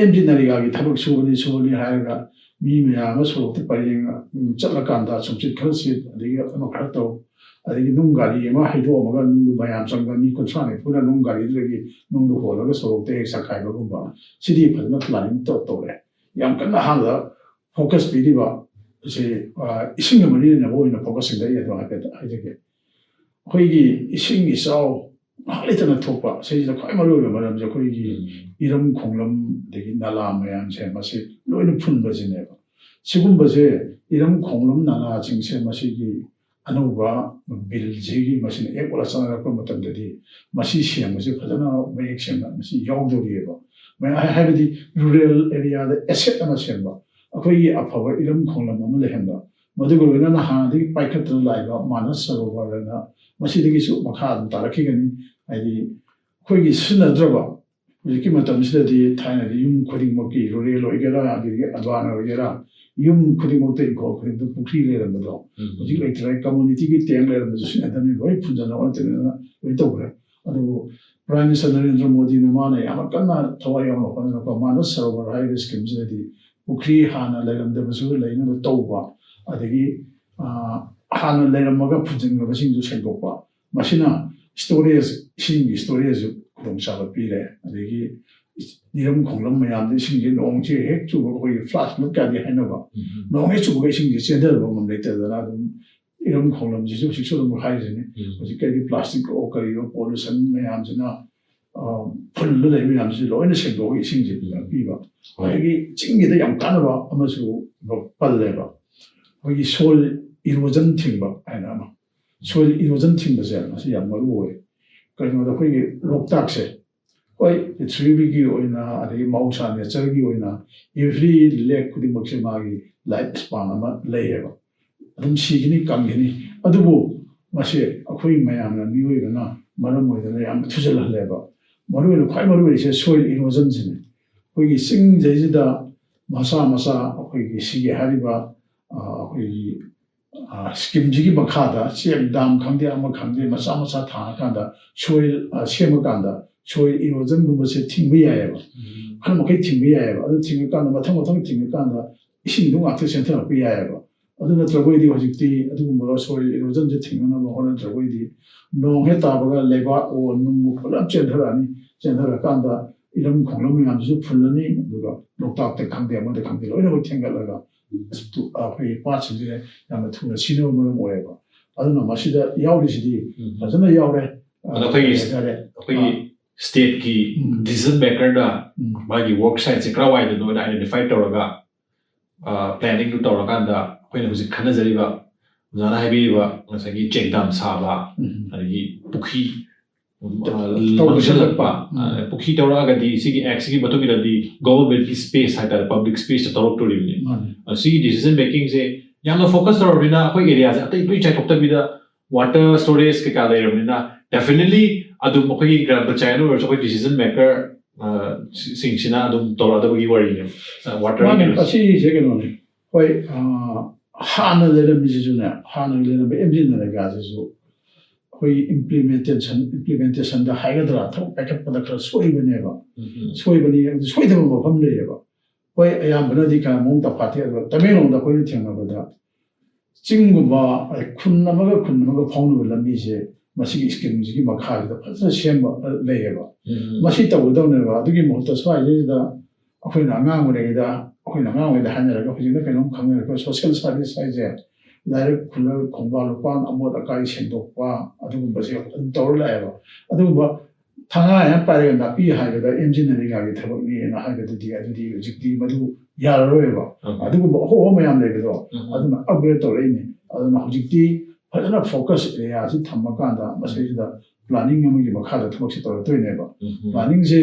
NREGAꯒꯤ ꯊꯕꯛ ꯁꯨꯕꯅꯤ ꯍꯥꯏꯔꯒ ꯃꯤ ꯃꯌꯥꯝ ꯑꯃ ꯁꯣꯔꯣꯛꯇ ꯄꯔꯦꯡ ꯆꯠꯂꯀꯥꯟꯗ ꯁꯨꯝꯆꯤꯠ ꯈꯔ ꯁꯤꯠ ꯑꯗꯒꯤ ꯑꯃ ꯈꯔ ꯇꯧ ꯑꯗꯒꯤ ꯅꯨꯡ ꯒꯥꯔꯤ ꯑꯃ ꯍꯩꯗꯣꯛꯑꯝꯃꯒ ꯅꯨꯡꯗꯨ ꯃꯌꯥꯝ ꯆꯪꯕ ꯃꯤ 30-40ꯅ ꯅꯨꯡ ꯒꯥꯔꯤꯗꯨꯗꯒꯤ ꯅꯨꯡꯗꯨ ꯍꯣꯜꯂꯒ ꯁꯣꯔꯣꯛꯇ ꯍꯦꯛ ꯆꯠꯈꯥꯏꯕꯒꯨꯝꯕ ꯁꯤꯗꯤ ꯐꯖꯅ ꯄ꯭ꯂꯥꯅꯤꯡ ꯇꯧꯔꯦ ꯌꯥꯝ ꯀꯟꯅ ꯑꯍꯥꯟꯕꯗ ꯐꯣꯀꯁ ꯄꯤꯔꯤꯕ ꯁꯤ ꯏꯁꯤꯡꯒ ꯃꯔꯤ ꯂꯩꯅꯕ ꯑꯣꯏꯅ ꯐꯣꯀꯁꯁꯤꯡꯗ ꯑꯩ ꯑꯗꯨꯝ ꯍꯥꯏꯐꯦꯠ ꯍꯥꯏꯖꯒꯦ ꯑꯩꯈꯣꯏꯒꯤ ꯏꯁꯤꯡ ꯏꯆꯥꯎ ꯉꯥꯏꯍꯥꯛ ꯂꯩꯇꯅ ꯊꯣꯛꯄ ꯁꯤꯁꯤꯗ ꯈ꯭ꯋꯥꯏ ꯃꯔꯨꯑꯣꯏꯕ ꯃꯔꯝꯁꯦ ꯑꯩꯈꯣꯏꯒꯤ ꯏꯔꯝ ꯈꯣꯡꯂꯝ ꯑꯗꯒꯤ ꯅꯂꯥ ꯃꯌꯥꯝꯁꯦ ꯃꯁꯤ ꯂꯣꯏꯅ ꯐꯨꯟꯕꯁꯤꯅꯦꯕ ꯁꯤꯒꯨꯝꯕꯁꯦ ꯏꯔꯝ ꯈꯣꯡꯂꯝ ꯅꯂꯥꯁꯤꯡꯁꯦ ꯃꯁꯤꯒꯤ ꯑꯅꯧꯕ ꯕꯤꯜꯁꯤꯒꯤ ꯃꯁꯤꯅ ꯍꯦꯛ ꯑꯣꯜꯂ ꯆꯪꯉꯛꯄ ꯃꯇꯝꯗꯗꯤ ꯃꯁꯤ ꯁꯦꯝꯕꯁꯦ ꯐꯖꯅ ꯃꯌꯦꯛ ꯁꯦꯡꯅ ꯃꯁꯤ ꯌꯥꯎꯗꯧꯔꯤꯑꯕ ꯍꯥꯏꯕꯗꯤ ꯔꯨꯔꯦꯜ ꯑꯦꯔꯤꯌꯥꯗ ꯑꯦꯁꯦꯠ ꯑꯃ ꯁꯦꯝꯕ ꯑꯩꯈꯣꯏꯒꯤ ꯑꯐꯕ ꯏꯔꯝ ꯈꯣꯡꯂꯝ ꯑꯃ ꯂꯩꯍꯟꯕ ꯃꯗꯨꯒ ꯂꯣꯏꯅꯅ ꯍꯥꯟꯅꯗꯒꯤ ꯄꯥꯏꯈꯠꯇꯨꯅ ꯂꯥꯛꯏꯕ ꯃꯥꯅꯁ ꯁꯔꯣꯕꯔꯅ ꯃꯁꯤꯗꯒꯤꯁꯨ ꯃꯈꯥ ꯑꯗꯨꯝ ꯇꯥꯔꯛꯈꯤꯒꯅꯤ ꯍꯥꯏꯗꯤ ꯑꯩꯈꯣꯏꯒꯤ ꯁꯤꯖꯤꯟꯅꯗ꯭ꯔꯕ ꯍꯧꯖꯤꯛꯀꯤ ꯃꯇꯝꯁꯤꯗꯗꯤ ꯊꯥꯏꯅꯗꯤ ꯌꯨꯝ ꯈꯨꯗꯤꯡꯃꯛꯀꯤ ꯔꯨꯔꯦꯜ ꯑꯣꯏꯒꯦꯔꯥ ꯑꯗꯒꯤ ꯑꯔꯕꯥꯟ ꯑꯣꯏꯒꯦꯔꯥ ꯌꯨꯝ ꯈꯨꯗꯤꯡꯃꯛꯇ ꯏꯪꯈꯣꯜ ꯈꯨꯗꯤꯡꯃꯛꯇ ꯄꯨꯈ꯭ꯔꯤ ꯂꯩꯔꯝꯕꯗꯣ ꯍꯧꯖꯤꯛ ꯂꯩꯇ꯭ꯔꯦ ꯀꯝꯃꯨꯅꯤꯇꯤꯒꯤ ꯇꯦꯡ ꯂꯩꯔꯝꯕꯁꯨ ꯁꯤꯖꯤꯟꯅꯗꯕꯅꯤ ꯂꯣꯏ ꯐꯨꯟꯖꯟꯅ ꯑꯣꯟꯇꯅ ꯂꯣꯏ ꯇꯧꯈ꯭ꯔꯦ ꯑꯗꯨꯕꯨ ꯄ꯭ꯔꯥꯏꯝ ꯃꯤꯅꯤꯁꯇꯔ ꯅꯔꯦꯟꯗ꯭ꯔ ꯃꯣꯗꯤꯅ ꯃꯥꯅ ꯌꯥꯝꯅ ꯀꯟꯅ ꯊꯋꯥꯏ ꯌꯥꯎꯅ ꯍꯣꯠꯅꯔꯛꯄ ꯃꯥꯅꯁ ꯁꯔꯣꯕꯔ ꯍꯥꯏꯔꯤꯕ ꯁ꯭ꯀꯤꯝꯁꯤꯗꯗꯤ ꯄꯨꯈ꯭ꯔꯤ ꯍꯥꯟꯅ ꯂꯩꯔꯝꯗꯕꯁꯨ ꯂꯩꯅꯕ ꯇꯧꯕ ꯑꯗꯒꯤ ꯍꯥꯟꯅ ꯂꯩꯔꯝꯃꯒ ꯐꯨꯟꯖꯤꯟꯈ꯭ꯔꯕꯁꯤꯡꯁꯨ ꯁꯦꯡꯗꯣꯛꯄ ꯃꯁꯤꯅ ꯁ꯭ꯇꯣꯔꯦꯖ ꯏꯁꯤꯡꯒꯤ ꯁ꯭ꯇꯣꯔꯦꯖꯁꯨ ꯈꯨꯗꯣꯡꯆꯥꯕ ꯄꯤꯔꯦ ꯑꯗꯒꯤ ꯏꯔꯝ ꯈꯣꯡꯂꯝ ꯃꯌꯥꯝꯗ ꯏꯁꯤꯡꯁꯦ ꯅꯣꯡꯁꯦ ꯍꯦꯛ ꯆꯨꯕ ꯑꯩꯈꯣꯏꯒꯤ ꯐ꯭ꯂꯥꯁ ꯐ꯭ꯂꯠ ꯀꯥꯗꯤ ꯍꯥꯏꯅꯕ ꯅꯣꯡ ꯍꯦꯛ ꯆꯨꯕꯒ ꯏꯁꯤꯡꯁꯦ ꯆꯦꯟꯊꯗꯕ ꯉꯝ ꯂꯩꯇꯗꯅ ꯑꯗꯨꯝ ꯏꯔꯝ ꯈꯣꯡꯂꯝꯁꯤꯁꯨ ꯍꯧꯖꯤꯛꯁꯨ ꯑꯗꯨꯝ ꯍꯥꯏꯔꯤꯁꯤꯅꯤ ꯍꯧꯖꯤꯛꯀꯤ ꯄ꯭ꯂꯥꯁꯇꯤꯛ ꯑꯣ ꯀꯔꯤꯑꯣ ꯄꯣꯂꯨꯁꯟ ꯃꯌꯥꯝꯁꯤꯅ ꯐꯨꯜꯂ ꯂꯩꯕ ꯃꯌꯥꯝꯁꯤ ꯂꯣꯏꯅ ꯁꯦꯡꯗꯣꯛꯑꯒ ꯏꯁꯤꯡꯁꯦ ꯄꯤꯕ ꯑꯗꯒꯤ ꯆꯤꯡꯒꯤꯗ ꯌꯥꯝ ꯀꯥꯟꯅꯕ ꯑꯃꯁꯨ ꯄꯜꯂꯦꯕ ꯑꯩꯈꯣꯏꯒꯤ ꯁꯣꯏꯜ ꯏꯔꯣꯖꯟ ꯊꯤꯡꯕ ꯍꯥꯏꯅ ꯑꯃ ꯁꯣꯏꯜ ꯏꯔꯣꯖꯟ ꯊꯤꯡꯕꯁꯦ ꯃꯁꯤ ꯌꯥꯝ ꯃꯔꯨ ꯑꯣꯏ ꯀꯩꯅꯣꯗ ꯑꯩꯈꯣꯏꯒꯤ ꯂꯣꯛꯇꯥꯛꯁꯦ ꯍꯣꯏ ꯄ꯭ꯔꯤꯊꯤꯕꯤꯒꯤ ꯑꯣꯏꯅ ꯑꯗꯒꯤ ꯃꯍꯧꯁꯥ ꯅꯦꯆꯔꯒꯤ ꯑꯣꯏꯅ ꯑꯦꯚ꯭ꯔꯤ ꯂꯦꯛ ꯈꯨꯗꯤꯡꯃꯛꯁꯦ ꯃꯥꯒꯤ ꯂꯥꯏꯐ ꯁ꯭ꯄꯥꯟ ꯑꯃ ꯂꯩꯌꯦꯕ ꯑꯗꯨꯝ ꯁꯤꯒꯅꯤ ꯀꯪꯒꯅꯤ ꯑꯗꯨꯕꯨ ꯃꯁꯤ ꯑꯩꯈꯣꯏ ꯃꯌꯥꯝꯅ ꯃꯤꯑꯣꯏꯕꯅ ꯃꯔꯝ ꯑꯣꯏꯗꯅ ꯌꯥꯝꯅ ꯊꯨꯖꯜꯍꯜꯂꯦꯕ ꯃꯔꯨꯑꯣꯏꯅ ꯈ꯭ꯋꯥꯏ ꯃꯔꯨꯑꯣꯏꯔꯤꯁꯦ ꯁꯣꯏꯜ ꯏꯔꯣꯖꯟꯁꯤꯅꯤ ꯑꯩꯈꯣꯏꯒꯤ ꯆꯤꯡꯁꯤꯗꯩꯁꯤꯗ ꯃꯆꯥ ꯑꯩꯈꯣꯏꯒꯤ ꯁꯤꯒꯤ ꯍꯥꯏꯔꯤꯕ ꯑꯩꯈꯣꯏꯒꯤ ꯁ꯭ꯀꯤꯝꯁꯤꯒꯤ ꯃꯈꯥꯗ ꯆꯦꯛ ꯗꯥꯝ ꯈꯪꯗꯦ ꯑꯃ ꯈꯪꯗꯦ ꯃꯆꯥ ꯊꯥꯔꯀꯥꯟꯗ ꯁꯣꯏꯜ ꯁꯦꯝꯃꯀꯥꯟꯗ ꯁꯣꯏꯜ ꯏꯔꯣꯖꯟꯒꯨꯝꯕꯁꯦ ꯊꯤꯡꯕ ꯌꯥꯏꯑꯕ ꯈꯔ ꯃꯈꯩ ꯊꯤꯡꯕ ꯌꯥꯏꯑꯕ ꯑꯗꯨ ꯊꯤꯡꯉꯀꯥꯟꯗ ꯃꯊꯪ ꯊꯤꯡꯉꯀꯥꯟꯗ ꯏꯁꯤꯡꯗꯣ ꯉꯥꯛꯇ ꯆꯦꯟꯊꯔꯛꯄ ꯌꯥꯏꯑꯕ ꯑꯗꯨ nătrăgăidi ꯍꯧꯖꯤꯛꯇꯤ ꯑꯗꯨꯒꯨꯝꯕ ꯁꯣꯏꯜ ꯏꯔꯣꯖꯟꯁꯦ ꯊꯤꯡꯅꯅꯕ ꯍꯣꯠꯅꯗ꯭ꯔꯒꯗꯤ ꯅꯣꯡ ꯍꯦꯛ ꯇꯥꯕꯒ ꯂꯩꯕꯥꯛ ꯑꯣ ꯅꯨꯡ ꯄꯨꯂꯞ ꯆꯦꯟꯊꯔꯛꯑꯅꯤ ꯆꯦꯟꯊꯔꯀꯥꯟꯗ ꯏꯔꯝ ꯈꯣꯡꯂꯝ ꯃꯌꯥꯝꯁꯤꯁꯨ ꯐꯨꯜꯂꯅꯤ ꯑꯗꯨꯒ ꯂꯣꯛꯇꯥꯛꯇ ꯈꯪꯗꯦ ꯑꯃꯗ ꯈꯪꯗꯦ ꯂꯣꯏꯅꯃꯛ ꯊꯦꯡꯒꯠꯂꯒ ꯑꯩꯈꯣꯏꯒꯤ ꯄꯥꯠꯁꯤꯡꯁꯦ ꯌꯥꯝꯅ ꯊꯨꯅ ꯁꯤꯅꯕ ꯃꯔꯝ ꯑꯣꯏꯌꯦꯕ ꯑꯗꯨꯅ ꯃꯁꯤꯗ ꯌꯥꯎꯔꯤꯁꯤꯗꯤ ꯐꯖꯅ ꯌꯥꯎꯔꯦ ꯑꯩꯈꯣꯏꯒꯤ ꯁ꯭ꯇꯦꯠꯀꯤ ꯗꯤꯁꯤꯖꯟ ꯃꯦꯀꯔꯗ ꯃꯥꯒꯤ ꯋꯔꯛ ꯁꯥꯏꯠꯁꯦ ꯀꯔꯥꯏꯋꯥꯏꯗꯅꯣ ꯑꯥꯏꯗꯦꯟꯇꯤꯐꯥꯏ ꯇꯧꯔꯒ ꯄ꯭ꯂꯥꯅꯤꯡꯗꯨ ꯇꯧꯔꯀꯥꯟꯗ ꯑꯩꯈꯣꯏꯅ ꯍꯧꯖꯤꯛ ꯈꯟꯅꯖꯔꯤꯕ ꯑꯣꯖꯥꯅ ꯍꯥꯏꯕꯤꯔꯤꯕ ꯉꯁꯥꯏꯒꯤ ꯆꯦꯛ ꯗꯥꯝ ꯁꯥꯕ ꯑꯗꯒꯤ ꯄꯨꯈ꯭ꯔꯤ ꯃꯥꯡꯁꯤꯜꯂꯛꯄ ꯄꯨꯈ꯭ꯔꯤ ꯇꯧꯔꯛꯑꯒꯗꯤ ꯁꯤꯒꯤ ꯑꯦꯛꯁꯤꯒꯤ ꯃꯇꯨꯡ ꯏꯟꯅꯗꯤ ꯒꯣꯕꯔꯃꯦꯟꯠꯀꯤ ꯁ꯭ꯄꯦꯁ ꯍꯥꯏꯇꯥꯔꯦ ꯄꯕ꯭ꯂꯤꯛ ꯁ꯭ꯄꯦꯁꯇ ꯇꯧꯔꯛꯇꯣꯔꯤꯕꯅꯤ ꯁꯤꯒꯤ ꯗꯤꯁꯤꯖꯟ ꯃꯦꯀꯤꯡꯁꯦ ꯌꯥꯝꯅ ꯐꯣꯀꯁ ꯇꯧꯔꯕꯅꯤꯅ ꯑꯩꯈꯣꯏ ꯑꯦꯔꯤꯌꯥꯁꯦ ꯑꯇꯩ ꯂꯣꯏ ꯆꯥꯏꯊꯣꯛꯇꯕꯤꯗ ꯋꯥꯇꯔ ꯁ꯭ꯇꯣꯔꯦꯖ ꯀꯩꯀꯥ ꯂꯩꯔꯕꯅꯤꯅ ꯗꯦꯐꯤꯅꯦꯠꯂꯤ ꯑꯗꯨꯝ ꯑꯩꯈꯣꯏꯒꯤ ꯒ꯭ꯔꯥꯝ ꯄꯟꯆꯥꯌꯠ ꯑꯣꯏꯔꯁꯨ ꯑꯩꯈꯣꯏ ꯗꯤꯁꯤꯖꯟ ꯃꯦꯀꯔ ꯁꯤꯡꯁꯤꯅ ꯑꯗꯨꯝ ꯇꯧꯔꯛꯑꯗꯕꯒꯤ ꯋꯥꯔꯤꯅꯦ ꯋꯥꯇꯔ ꯑꯁꯤꯁꯦ ꯀꯩꯅꯣꯅꯤ ꯍꯣꯏ ꯍꯥꯟꯅ ꯂꯩꯔꯝꯃꯤꯁꯤꯁꯨꯅꯦ ꯍꯥꯟꯅ ꯂꯩꯔꯝꯕ ꯑꯦꯝꯖꯤ ꯅꯔꯦꯒꯥꯁꯤꯁꯨ ꯑꯩꯈꯣꯏꯒꯤ ꯏꯝꯄ꯭ꯂꯤꯃꯦꯟꯇꯦꯁꯟꯗ ꯍꯥꯏꯒꯗ꯭ꯔꯥ ꯊꯕꯛ ꯄꯥꯏꯈꯠꯄꯗ ꯈꯔ ꯁꯣꯏꯕꯅꯦꯕ ꯁꯣꯏꯕꯅꯤ ꯁꯣꯏꯗꯕ ꯃꯐꯝ ꯂꯩꯌꯦꯕ ꯍꯣꯏ ꯑꯌꯥꯝꯕꯅꯗꯤ ꯈꯔ ꯃꯑꯣꯡ ꯇꯐꯥꯠꯇꯦ ꯑꯗꯨꯒ ꯇꯃꯦꯡꯂꯣꯡꯗ ꯑꯩꯈꯣꯏꯅ ꯊꯦꯡꯅꯕꯗ ꯆꯤꯡꯒꯨꯝꯕ ꯈꯨꯟ ꯑꯃꯒ ꯐꯥꯎꯅꯕ ꯂꯝꯕꯤꯁꯦ ꯃꯁꯤꯒꯤ ꯁ꯭ꯀꯤꯝꯁꯤꯒꯤ ꯃꯈꯥꯁꯤꯗ ꯐꯖꯅ ꯁꯦꯝꯕ ꯂꯩꯌꯦꯕ ꯃꯁꯤ ꯇꯧꯒꯗꯧꯅꯦꯕ ꯑꯗꯨꯒꯤ ꯃꯍꯨꯠꯇ ꯁ꯭ꯋꯥꯏꯁꯤꯗ ꯑꯩꯈꯣꯏꯅ ꯑꯉꯥꯡ ꯑꯣꯏꯔꯤꯉꯩꯗ ꯍꯥꯏꯅꯔꯒ ꯍꯧꯖꯤꯛꯅ ꯀꯩꯅꯣꯝ ꯈꯪꯅꯔꯛꯄ ꯁꯣꯁꯤꯌꯦꯜ ꯁꯥꯔꯚꯤꯁ ꯍꯥꯏꯁꯦ ꯂꯥꯏꯔꯤꯛ ꯈꯨꯜꯂꯛ ꯈꯣꯡꯕꯥꯟ ꯂꯨꯄꯥꯟ ꯑꯃꯣꯠ ꯑꯀꯥꯏ ꯁꯦꯡꯗꯣꯛꯄ ꯑꯗꯨꯒꯨꯝꯕꯁꯦ ꯑꯗꯨꯝ ꯇꯧꯔ ꯂꯥꯛꯑꯦꯕ ꯑꯗꯨꯒꯨꯝꯕ ꯊꯥꯡꯉꯥꯏ ꯑꯃ ꯄꯥꯏꯔꯒ ꯅꯥꯄꯤ ꯍꯥꯏꯕꯗ ꯑꯦꯝꯖꯤ ꯅꯔꯦꯒꯥꯒꯤ ꯊꯕꯛꯅꯤꯅ ꯍꯥꯏꯕꯗꯨꯗꯤ ꯍꯧꯖꯤꯛꯇꯤ ꯃꯗꯨ ꯌꯥꯔꯔꯣꯏꯕ ꯑꯗꯨꯒꯨꯝꯕ ꯑꯍꯣꯕ ꯃꯌꯥꯝ ꯂꯩꯕꯗꯣ ꯑꯗꯨꯅ ꯑꯞꯒ꯭ꯔꯦꯗ ꯇꯧꯔꯛꯏꯅꯤ ꯑꯗꯨꯅ ꯍꯧꯖꯤꯛꯇꯤ ꯐꯖꯅ ꯐꯣꯀꯁ ꯑꯦꯔꯤꯌꯥꯁꯤ ꯊꯝꯃꯀꯥꯟꯗ ꯃꯁꯤꯁꯤꯗ ꯄ꯭ꯂꯥꯅꯤꯡ ꯑꯃꯒꯤ ꯃꯈꯥꯗ ꯊꯕꯛꯁꯤ ꯇꯧꯔꯛꯇꯣꯏꯅꯦꯕ ꯄ꯭ꯂꯥꯅꯤꯡꯁꯦ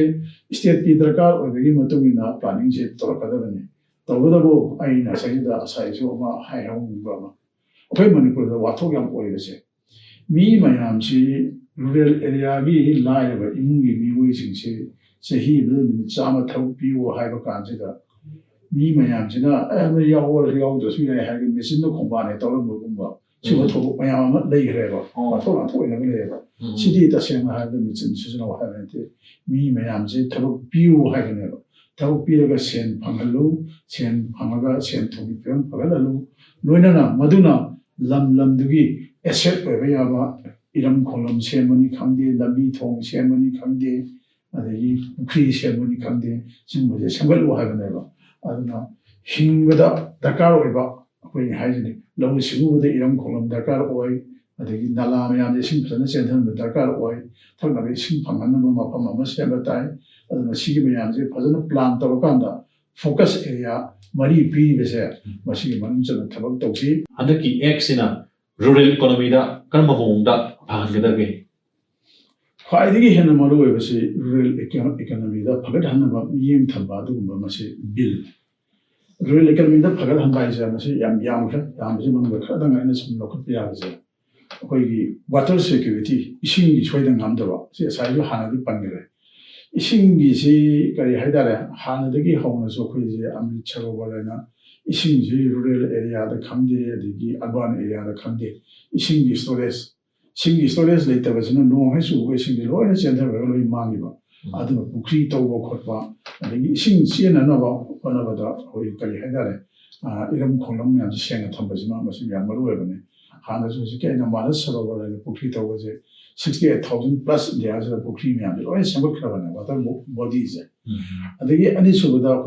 ꯁ꯭ꯇꯦꯠꯀꯤ ꯗꯔꯀꯥꯔ ꯑꯣꯏꯕꯒꯤ ꯃꯇꯨꯡ ꯏꯟꯅ ꯄ꯭ꯂꯥꯅꯤꯡꯁꯦ ꯇꯧꯔꯛꯀꯗꯕꯅꯤ ꯇꯧꯕꯇꯕꯨ ꯑꯩꯅ ꯉꯁꯥꯏꯗ ꯉꯁꯥꯏꯁꯨ ꯑꯃ ꯍꯥꯏꯍꯧꯅꯤꯡꯕ ꯑꯃ ꯑꯩꯈꯣꯏ ꯃꯅꯤꯄꯨꯔꯗ ꯋꯥꯊꯣꯛ ꯌꯥꯝ ꯑꯣꯏꯕꯁꯦ ꯃꯤ ꯃꯌꯥꯝꯁꯤ ꯔꯨꯔꯦꯜ ꯑꯦꯔꯤꯌꯥꯒꯤ ꯂꯥꯏꯔꯕ ꯏꯃꯨꯡꯒꯤ ꯃꯤꯑꯣꯏꯁꯤꯡꯁꯤ ꯆꯍꯤ ꯑꯃꯗ ꯅꯨꯃꯤꯠ 100 ꯊꯕꯛ ꯄꯤꯌꯨ ꯍꯥꯏꯕ ꯀꯥꯟꯁꯤꯗ ꯃꯤ ꯃꯌꯥꯝꯁꯤꯅ ꯌꯥꯎꯔꯁꯨ ꯌꯥꯎꯗ꯭ꯔꯁꯨ ꯌꯥꯏ ꯍꯥꯏꯔꯒ ꯃꯦꯆꯤꯟꯅ ꯈꯣꯡꯕꯥꯟꯅꯦ ꯇꯧꯔꯝꯕꯒꯨꯝꯕ ꯁꯤꯒꯨꯝꯕ ꯊꯧꯗꯣꯛ ꯃꯌꯥꯝ ꯑꯃ ꯂꯩꯈ꯭ꯔꯦꯕ ꯋꯥꯊꯣꯛ ꯂꯥꯟꯊꯣꯛꯅꯕ ꯂꯩꯌꯦꯕ ꯁꯤꯗꯤ ꯇꯁꯦꯡꯅ ꯍꯥꯏꯔꯒ ꯃꯦꯆꯤꯟ ꯁꯤꯖꯤꯟꯅꯧ ꯍꯥꯏꯕ ꯅꯠꯇꯦ ꯃꯤ ꯃꯌꯥꯝꯁꯦ ꯊꯕꯛ ꯄꯤꯌꯨ ꯍꯥꯏꯕꯅꯦꯕ ꯊꯕꯛ ꯄꯤꯔꯒ ꯁꯦꯟ ꯐꯪꯍꯜꯂꯨ ꯁꯦꯟ ꯐꯪꯉꯒ ꯁꯦꯟ ꯊꯨꯝꯒꯤ ꯐꯤꯕꯝ ꯐꯒꯠꯍꯜꯂꯨ ꯂꯣꯏꯅꯅ ꯃꯗꯨꯅ ꯂꯝꯗꯨꯒꯤ ꯑꯦꯁꯦꯠ ꯑꯣꯏꯕ ꯌꯥꯕ ꯏꯔꯝ ꯈꯣꯡꯂꯝ ꯁꯦꯝꯕꯅꯤ ꯈꯪꯗꯦ ꯂꯝꯕꯤ ꯊꯣꯡ ꯁꯦꯝꯕꯅꯤ ꯈꯪꯗꯦ ꯑꯗꯒꯤ ꯄꯨꯈ꯭ꯔꯤ ꯁꯦꯝꯕꯅꯤ ꯈꯪꯗꯦ ꯁꯤꯒꯨꯝꯕꯁꯦ ꯁꯦꯝꯒꯠꯂꯨ ꯍꯥꯏꯕꯅꯦꯕ ꯑꯗꯨꯅ ꯍꯤꯡꯕꯗ ꯗꯔꯀꯥꯔ ꯑꯣꯏꯕ ꯑꯩꯈꯣꯏꯅ ꯍꯥꯏꯁꯤꯅꯤ ꯂꯧꯎ ꯁꯤꯡꯎꯕꯗ ꯏꯔꯝ ꯈꯣꯡꯂꯝ ꯗꯔꯀꯥꯔ ꯑꯣꯏ ꯑꯗꯒꯤ ꯅꯂꯥ ꯃꯌꯥꯝꯗ ꯏꯁꯤꯡ ꯐꯖꯅ ꯆꯦꯟꯊꯍꯟꯕ ꯗꯔꯀꯥꯔ ꯑꯣꯏ ꯊꯛꯅꯕ ꯏꯁꯤꯡ ꯐꯪꯍꯟꯅꯕ ꯃꯐꯝ ꯑꯃ ꯁꯦꯝꯕ ꯇꯥꯏ ꯑꯗꯨꯅ ꯁꯤꯒꯤ ꯃꯌꯥꯝꯁꯦ ꯐꯖꯅ ꯄ꯭ꯂꯥꯟ ꯇꯧꯔꯀꯥꯟꯗ ꯐꯣꯀꯁ ꯑꯦꯔꯤꯌꯥ 3 ꯄꯤꯔꯤꯕꯁꯦ ꯃꯁꯤꯒꯤ ꯃꯅꯨꯡ ꯆꯟꯅ ꯊꯕꯛ ꯇꯧꯁꯤ ꯍꯟꯗꯛꯀꯤ ꯑꯦꯛꯁꯤꯅ ꯔꯨꯔꯦꯜ ꯏꯀꯣꯅꯣꯃꯤꯗ ꯀꯔꯝꯕ ꯃꯑꯣꯡꯗ ꯐꯍꯟꯒꯗꯒꯦ ꯈ꯭ꯋꯥꯏꯗꯒꯤ ꯍꯦꯟꯅ ꯃꯔꯨꯑꯣꯏꯕꯁꯤ ꯔꯨꯔꯦꯜ ꯏꯀꯣꯅꯣꯃꯤꯗ ꯐꯒꯠꯍꯟꯅꯕ ꯃꯤꯠꯌꯦꯡ ꯊꯝꯕ ꯑꯗꯨꯒꯨꯝꯕ ꯃꯁꯤ ꯕꯤꯜ ꯔꯨꯔꯦꯜ ꯏꯀꯣꯅꯣꯃꯤꯗ ꯐꯒꯠꯍꯟꯕ ꯍꯥꯏꯁꯦ ꯃꯁꯤ ꯌꯥꯝ ꯌꯥꯝꯈ꯭ꯔꯦ ꯌꯥꯝꯕꯁꯤ ꯃꯅꯨꯡꯗ ꯈꯔꯗꯪ ꯑꯩꯅ ꯁꯨꯝ ꯂꯧꯈꯠꯄ ꯌꯥꯕꯁꯦ ꯑꯩꯈꯣꯏꯒꯤ ꯋꯥꯇꯔ ꯁꯦꯀ꯭ꯌꯨꯔꯤꯇꯤ ꯏꯁꯤꯡꯒꯤ ꯁꯣꯏꯗꯅ ꯉꯥꯝꯗꯕ ꯁꯤ ꯉꯁꯥꯏꯁꯨ ꯍꯥꯟꯅꯗꯤ ꯄꯟꯈ꯭ꯔꯦ 이싱기시 그리 하이다래 하나되기 하우나서 그이제 아무리 차고벌레나 이싱지 루럴 에리아다 강대 되기 아반 에리아다 강대 이싱기 스토레스 싱기 스토레스 레이터버스는 농해수 우게 싱기 로에나 센터로 망이바 아드는 부크리 떠고 걷바 아니 이싱 시에나나 봐 하나보다 거기 그리 하이다래 이런 콜롬면 시행을 탐버지만 무슨 양마로 해보네 하나서 시께나 많은 서로벌레 부크리 떠고제 68,000 plus there's a book premium. Or a simple caravan, what are bodies. And the Anisubada,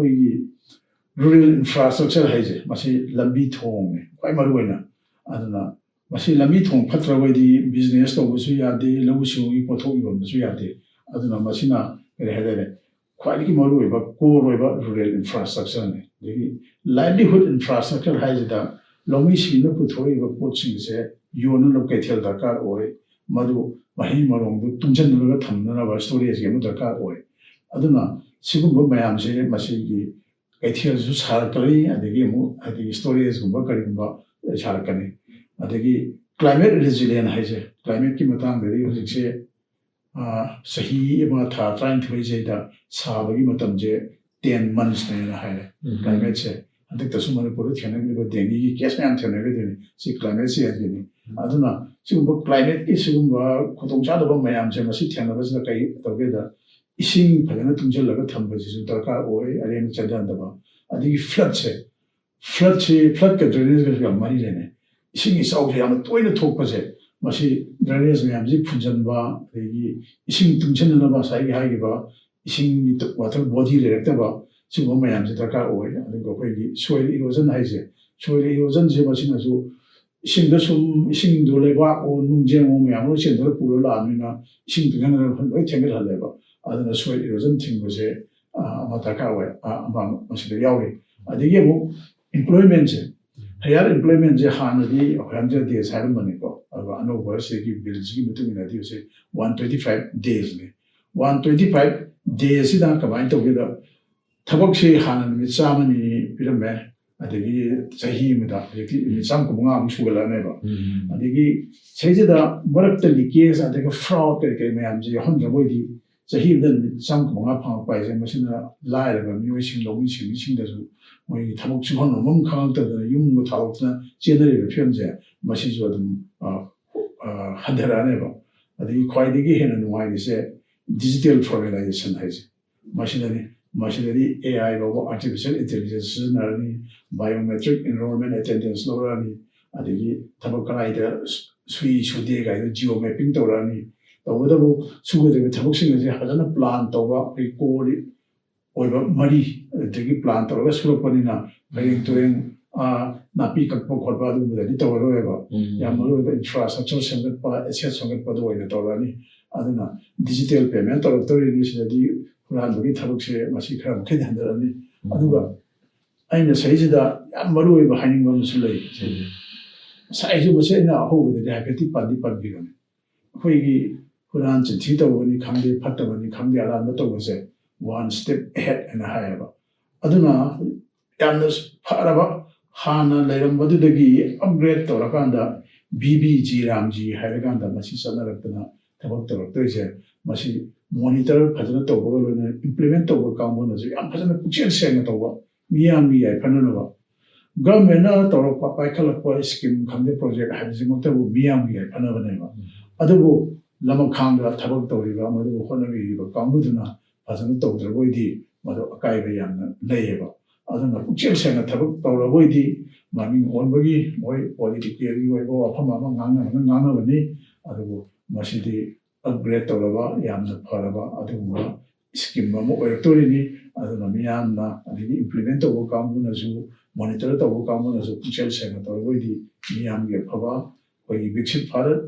rural infrastructure has it, Masi Lambi Tong, Quaimaruena, I don't know. Masi Lambi Tong, Patraway, business of Suyade, Losu, Poto, Suyade, I don't know, Masina, quite more about core rural infrastructure. The livelihood infrastructure has it. Lomishina Putoy, Poaching, say, you know, locate Dakar or Madu Mahi Marong, Tunjan Tamna, stories, Yamutaka Oy. Aduna, Sibu Mayamse, Masigi, Etia's Harkali, and the game at the stories of Bakarimba, Charkani. At the climate resilient has a climate Kimatang, the music say, Sahi Mata, trying to raise it, Sabagi Matamje, 10 months in a high climate say. I think the Sumanipuri can be Dengi, Casman, and see climate say again. I don't know. Sumba climate is Sumba, Kotomchadaba Mayam, Jamasi, Tanavas, the Kai, together. Ising Pagana Tunjalaga Tambas, Daka, Oy, Arian Chadandaba. I think flood drainage Marilene. Ising is out here, I'm a 22%. Masi drainage Yamzi Punjanba, the Ising Tunjanaba, Sai Hagiba, Ising water body directaba, Sumba Mayam, Daka, Oy, and the Gopegi, soil erosion Hise, soil erosion Zemasinazu. Ising도 좀 이싱도 레바 오 농쟁 오면으로 전도를 불러라면은 이싱도 하나를 한번 템을 할래봐 아드나 소위 이런 팀 것에 마다가와 아마 무슨 야오리 아디게 뭐 employment 해야 employment 하나디 현재에 살는 거니까 아노 버스기 빌지기 무튼이나 디오세 125 days네 125 days이다 가만히 또게다 타박시 하는 미사만이 비름에 아들이 자희입니다. 이렇게 samkumanga amsugalane adigi 세제다 머럭들 리기에서 내가 fraud 그렇게 매암지 혼자 뭐디 자희는 samkumanga 방법에서 무슨나 라이르가 미외신 농민신 신대서 뭐 타목 지원 너무 강하다는 용무 타옥나 제너럴 편제 마시조도 한대라네 봐. adigi 과이디기 해는 와이디세 디지털 프로그래미션 하지. machinery AI robo artificial intelligence narani biometric enrollment attendance lorani adigi tabakalaida sui shude ga geo mapping torani tawadabu sugade tabaksin je hajana plan toba e kodi oiba mari adigi plan toba surapanina bring to napi kakpo khorba du budani tawroeba yamaru infrastructure sangat pa asset sangat pa do ina torani aduna digital payment torani sidadi 그런데 타lokse 마치 그런 게 된다니 아두가 아니네 사이즈다 아무로 이거 하는 건 술래 사이즈 보세요나 호거든 하게티 반디 반비로네 거기 그런 지도 보니 강대 받다 보니 강대 알아는 또 보세 one step ahead and higher 아두나 양는 파라바 하나 내는 모두들이 업그레이드 돌아간다 BBG-RAM-G 하려간다 마치 선나락더나 대박도 또 이제 마치 monitor phajana tobo lone implement tobo kaam no ji am phajana puchel seng tobo miyam mi ai phana no government na toro pa khala ko scheme khamde project habji mo tobo miyam mi ai phana bane ba adugo lam khang da thabak tori ba mo do khona bi ba kaam buduna phajana tobo dra boidi mo do akai ba yam na leye ba aduna puchel seng thabak toro boidi mami on bagi moi political ri oi bo phama ma ngana bani adugo masidi upgrade tolaba yamna pharaba aduma scheme ma oitorini aduna miyamna adini implement to kaamuna su monitor to kaamuna su puchel sena to boidi miyam ge phaba koi Viksit Bharat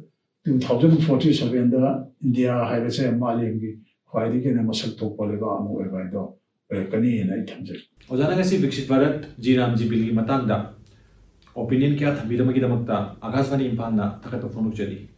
2047 da India haibase malim gi khwaidi ke na masak to poleba amu eba do kani na ithamje ojana ngasi Viksit Bharat G-RAM-G bill gi matang da opinion kya thabidamagi damakta Akashvani Imphal na thakatpa phonuk chali